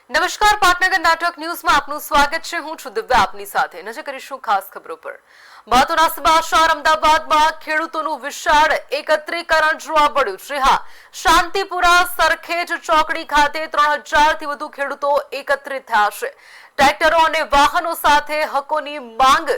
નમસ્કાર, પાટનગર નાટક ન્યૂઝમાં આપનું સ્વાગત છે। હું છું દિવ્યા, આપની સાથે નજર કરીશું ખાસ ખબરો પર। મહત્વના સમાચાર। અમદાવાદમાં ખેડૂતોનું વિશાળ એકત્રીકરણ જોવા મળ્યું છે। હા, શાંતિપુરા સરખેજ ચોકડી ખાતે 3000 થી વધુ ખેડૂતો એકત્રિત થયા છે। ટ્રેક્ટરો અને વાહનો સાથે હકોની માંગ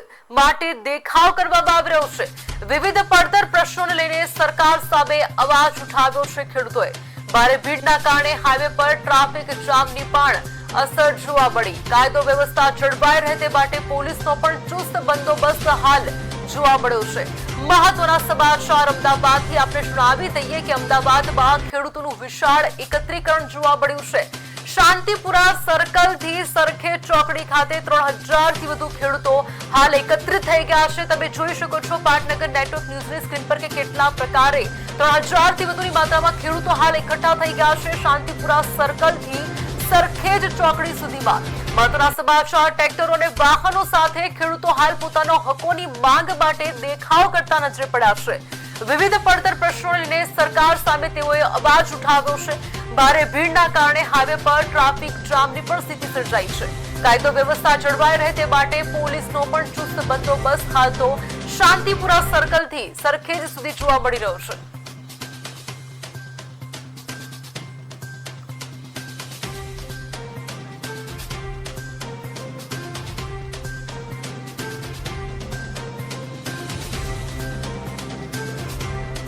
માટે દેખાવ કરવામાં આવી રહ્યો છે। વિવિધ પડતર પ્રશ્નોને લઈને સરકાર સામે અવાજ ઉઠાવ્યો છે ખેડૂતોએ। ભારે ભીડના કારણે હાઈવે પર ટ્રાફિક જામની પણ અસર જોવા મળી। કાયદો વ્યવસ્થા જળવાઈ રહે તે માટે પોલીસનો પણ ચુસ્ત બંદોબસ્ત હાલ જોવા મળ્યો છે। મહત્વના સમાચાર અમદાવાદથી આપણે જણાવી દઈએ કે અમદાવાદમાં ખેડૂતોનું વિશાળ એકત્રીકરણ જોવા મળ્યું છે। શાંતિપુરા સર્કલથી સરખેજ ચોકડી ખાતે 3000 થી વધુ ખેડૂતો હાલ એકત્રિત થઈ ગયા છે। તમે જોઈ શકો છો પાટનગર નેટવર્ક ન્યૂઝની સ્ક્રીન પર કે કેટલા પ્રકારે 3000 થી વધુની માત્રામાં ખેડૂતો હાલ એકઠા થઈ ગયા છે શાંતિપુરા સર્કલથી સરખેજ ચોકડી સુધીમાં। મહત્વના સમાચાર। ટ્રેક્ટરો અને વાહનો સાથે ખેડૂતો હાલ પોતાનો હકોની માંગ માટે દેખાવ કરતા નજરે પડ્યા છે। વિવિધ પડતર પ્રશ્નોને લઈને સરકાર સામે તેઓએ અવાજ ઉઠાવ્યો છે। ભારે ભીડના કારણે હાઈવે પર ટ્રાફિક જામની પણ સ્થિતિ સર્જાઈ છે। કાયદો વ્યવસ્થા જળવાઈ રહે તે માટે પોલીસનો પણ ચુસ્ત બંદોબસ્ત હાલ તો શાંતિપુરા સર્કલથી સરખેજ સુધી જોવા મળી રહ્યો છે।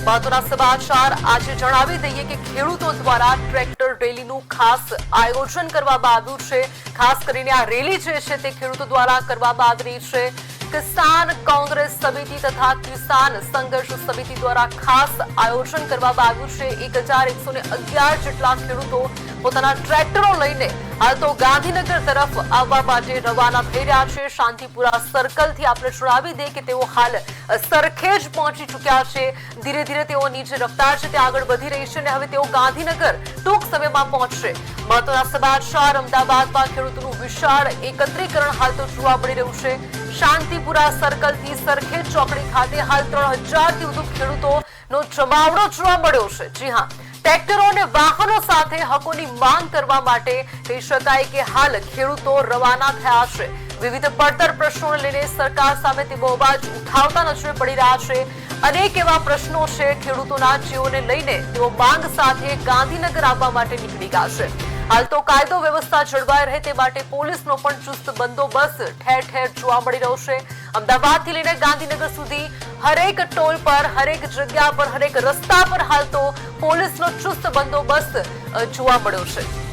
મહત્વના સમાચાર। આજે જણાવી દઈએ કે ખેડૂતો દ્વારા ટ્રેક્ટર રેલીનું ખાસ આયોજન કરવામાં આવ્યું છે। ખાસ કરીને આ રેલી જે છે તે ખેડૂતો દ્વારા કરવામાં આવી રહી છે। કિસાન કોંગ્રેસ સમિતિ તથા કિસાન સંઘર્ષ સમિતિ દ્વારા ખાસ આયોજન કરવામાં આવ્યું છે। 1111 જેટલા ખેડૂતો પોતાના ટ્રેક્ટરો લઈને હાલ તો ગાંધીનગર તરફ આવવા માટે રવાના થઈ રહ્યા છે। શાંતિપુરા સર્કલથી આપણે જણાવી દઈએ કે તેઓ હાલ સરખેજ પહોંચી ચૂક્યા છે। ધીરે ધીરે તેઓની જે રફતાર છે તે આગળ વધી રહી છે અને હવે તેઓ ગાંધીનગર ટૂંક સમયમાં પહોંચશે। મહત્વના સમાચાર। અમદાવાદમાં ખેડૂતોનું વિશાળ એકત્રીકરણ હાલ તો જોવા મળી રહ્યું છે। શાંતિપુરા સર્કલથી સરખેજ ચોકડી ખાતે હાલ 3000 થી વધુ ખેડૂતોનો જમાવડો જોવા મળ્યો છે। જી હા, ટ્રેક્ટરો અને વાહનો સાથે હકોની માંગ કરવા માટે કહી શકાય કે હાલ ખેડૂતો રવાના થયા છે। વિવિધ પડતર પ્રશ્નોને લઈને સરકાર સામે તેઓ અવાજ ઉઠાવતા નજરે પડી રહ્યા છે। અનેક એવા પ્રશ્નો છે ખેડૂતોના જેઓને લઈને તેઓ માંગ સાથે ગાંધીનગર આવવા માટે નીકળી ગયા છે। હાલ તો કાયદો વ્યવસ્થા જળવાઈ રહે તે માટે પોલીસનો પણ ચુસ્ત બંદોબસ્ત ઠેર ઠેર જોવા મળી રહ્યો છે। અમદાવાદથી લઈને ગાંધીનગર સુધી હરેક ટોલ પર, હરેક જગ્યા પર, હરેક રસ્તા પર હાલ તો પોલીસનો ચુસ્ત બંદોબસ્ત જોવા મળ્યો છે।